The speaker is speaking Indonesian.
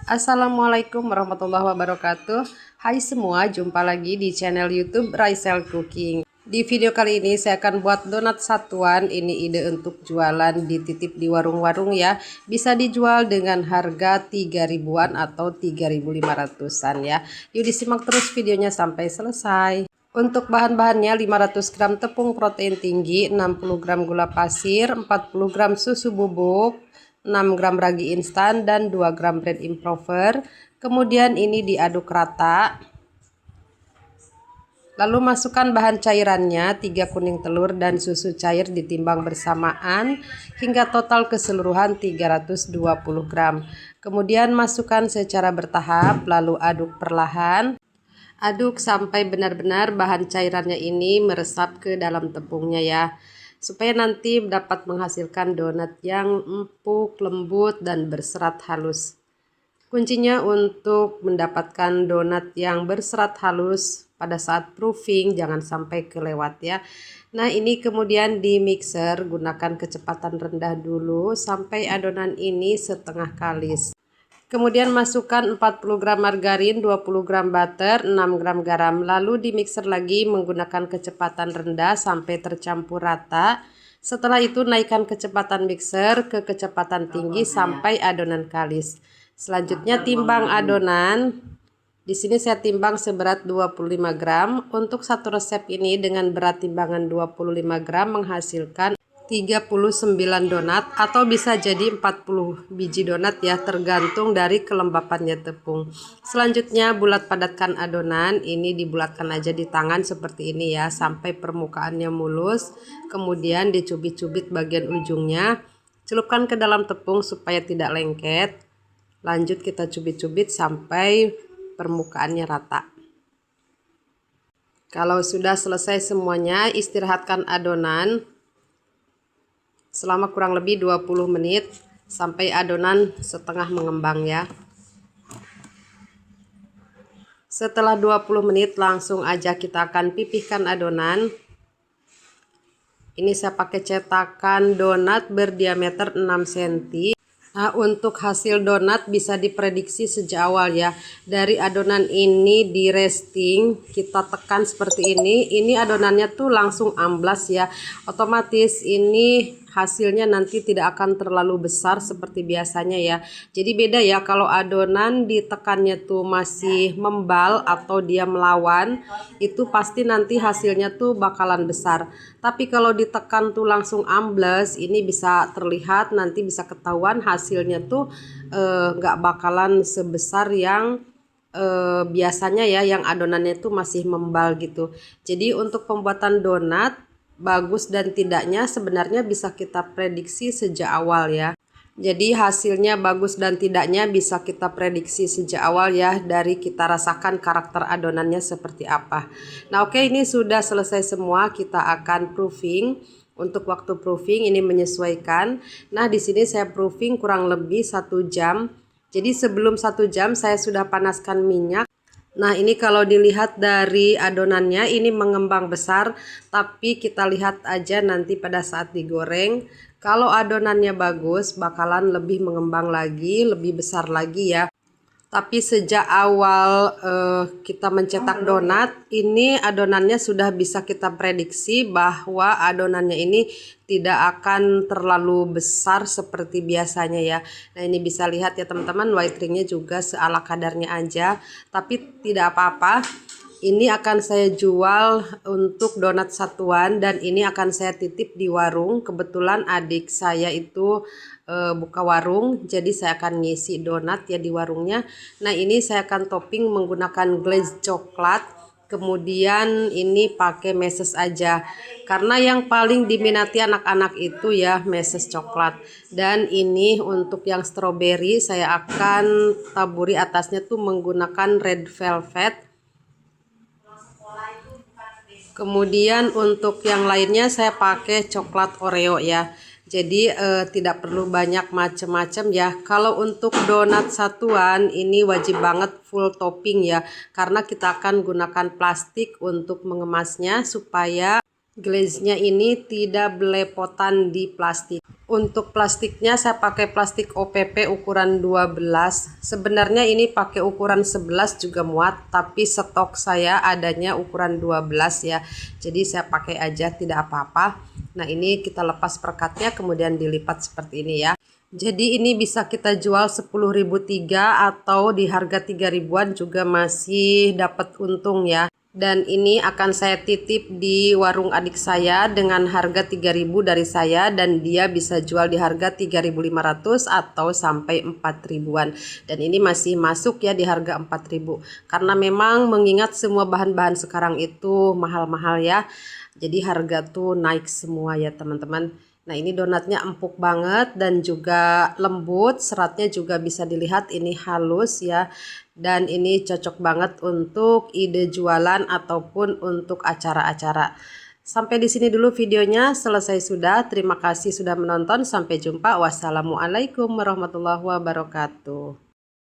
Assalamualaikum warahmatullahi wabarakatuh. Hai semua, jumpa lagi di channel YouTube Raisel Cooking. Di video kali ini saya akan buat donat satuan. Ini ide untuk jualan dititip di warung-warung ya. Bisa dijual dengan harga 3 ribuan atau 3.500-an ya. Yuk disimak terus videonya sampai selesai. Untuk bahan-bahannya 500 gram tepung protein tinggi, 60 gram gula pasir, 40 gram susu bubuk, 6 gram ragi instan, dan 2 gram bread improver. Kemudian ini diaduk rata. Lalu masukkan bahan cairannya, 3 kuning telur dan susu cair ditimbang bersamaan hingga total keseluruhan 320 gram. Kemudian masukkan secara bertahap, lalu aduk perlahan. Aduk sampai benar-benar bahan cairannya ini meresap ke dalam tepungnya ya, supaya nanti dapat menghasilkan donat yang empuk, lembut, dan berserat halus. Kuncinya untuk mendapatkan donat yang berserat halus pada saat proofing, jangan sampai kelewat ya. Nah, ini kemudian di mixer, gunakan kecepatan rendah dulu sampai adonan ini setengah kalis. Kemudian masukkan 40 gram margarin, 20 gram butter, 6 gram garam. Lalu di mixer lagi menggunakan kecepatan rendah sampai tercampur rata. Setelah itu naikkan kecepatan mixer ke kecepatan tinggi sampai adonan kalis. Selanjutnya timbang adonan. Di sini saya timbang seberat 25 gram. Untuk satu resep ini dengan berat timbangan 25 gram menghasilkan 39 donat atau bisa jadi 40 biji donat ya, tergantung dari kelembapannya tepung. Selanjutnya bulat padatkan adonan, ini dibulatkan aja di tangan seperti ini ya sampai permukaannya mulus. Kemudian dicubit-cubit bagian ujungnya, celupkan ke dalam tepung supaya tidak lengket. Lanjut kita cubit-cubit sampai permukaannya rata. Kalau sudah selesai semuanya, istirahatkan adonan selama kurang lebih 20 menit sampai adonan setengah mengembang ya. Setelah 20 menit langsung aja kita akan pipihkan adonan. Ini saya pakai cetakan donat berdiameter 6 cm. Nah, untuk hasil donat bisa diprediksi sejak awal ya. Dari adonan ini di resting, kita tekan seperti ini adonannya tuh langsung amblas ya. Otomatis ini hasilnya nanti tidak akan terlalu besar seperti biasanya ya. Jadi beda ya kalau adonan ditekannya tuh masih membal atau dia melawan, itu pasti nanti hasilnya tuh bakalan besar. Tapi kalau ditekan tuh langsung ambles, ini bisa terlihat, nanti bisa ketahuan hasilnya tuh nggak bakalan sebesar yang biasanya ya, yang adonannya tuh masih membal gitu. Jadi untuk pembuatan donat bagus dan tidaknya sebenarnya bisa kita prediksi sejak awal ya. Jadi hasilnya bagus dan tidaknya bisa kita prediksi sejak awal ya, dari kita rasakan karakter adonannya seperti apa. Nah, oke, ini sudah selesai semua, kita akan proofing. Untuk waktu proofing ini menyesuaikan. Nah, di sini saya proofing kurang lebih 1 jam. Jadi sebelum 1 jam saya sudah panaskan minyak. Nah, ini kalau dilihat dari adonannya ini mengembang besar, tapi kita lihat aja nanti pada saat digoreng. Kalau adonannya bagus bakalan lebih mengembang lagi, lebih besar lagi ya. Tapi sejak awal kita mencetak donat, ini adonannya sudah bisa kita prediksi bahwa adonannya ini tidak akan terlalu besar seperti biasanya ya. Nah, ini bisa lihat ya teman-teman, white ringnya juga seala kadarnya aja. Tapi tidak apa-apa. Ini akan saya jual untuk donat satuan dan ini akan saya titip di warung. Kebetulan adik saya itu buka warung, jadi saya akan ngisi donat ya di warungnya. Nah, ini saya akan topping menggunakan glaze coklat. Kemudian ini pakai meses aja, karena yang paling diminati anak-anak itu ya meses coklat. Dan ini untuk yang strawberry saya akan taburi atasnya tuh menggunakan red velvet. Kemudian untuk yang lainnya saya pakai coklat Oreo ya. Jadi tidak perlu banyak macam-macam ya. Kalau untuk donat satuan ini wajib banget full topping ya, karena kita akan gunakan plastik untuk mengemasnya supaya glaze-nya ini tidak belepotan di plastik. Untuk plastiknya saya pakai plastik OPP ukuran 12. Sebenarnya ini pakai ukuran 11 juga muat, tapi stok saya adanya ukuran 12 ya. Jadi saya pakai aja, tidak apa-apa. Nah, ini kita lepas perkatnya kemudian dilipat seperti ini ya. Jadi ini bisa kita jual 10.003 atau di harga 3 ribuan juga masih dapat untung ya. Dan ini akan saya titip di warung adik saya dengan harga 3.000 dari saya, dan dia bisa jual di harga 3.500 atau sampai 4 ribuan. Dan ini masih masuk ya di harga 4.000. Karena memang mengingat semua bahan-bahan sekarang itu mahal-mahal ya. Jadi harga tuh naik semua ya teman-teman. Nah, ini donatnya empuk banget dan juga lembut, seratnya juga bisa dilihat ini halus ya. Dan ini cocok banget untuk ide jualan ataupun untuk acara-acara. Sampai di sini dulu videonya, selesai sudah. Terima kasih sudah menonton, sampai jumpa. Wassalamualaikum warahmatullahi wabarakatuh.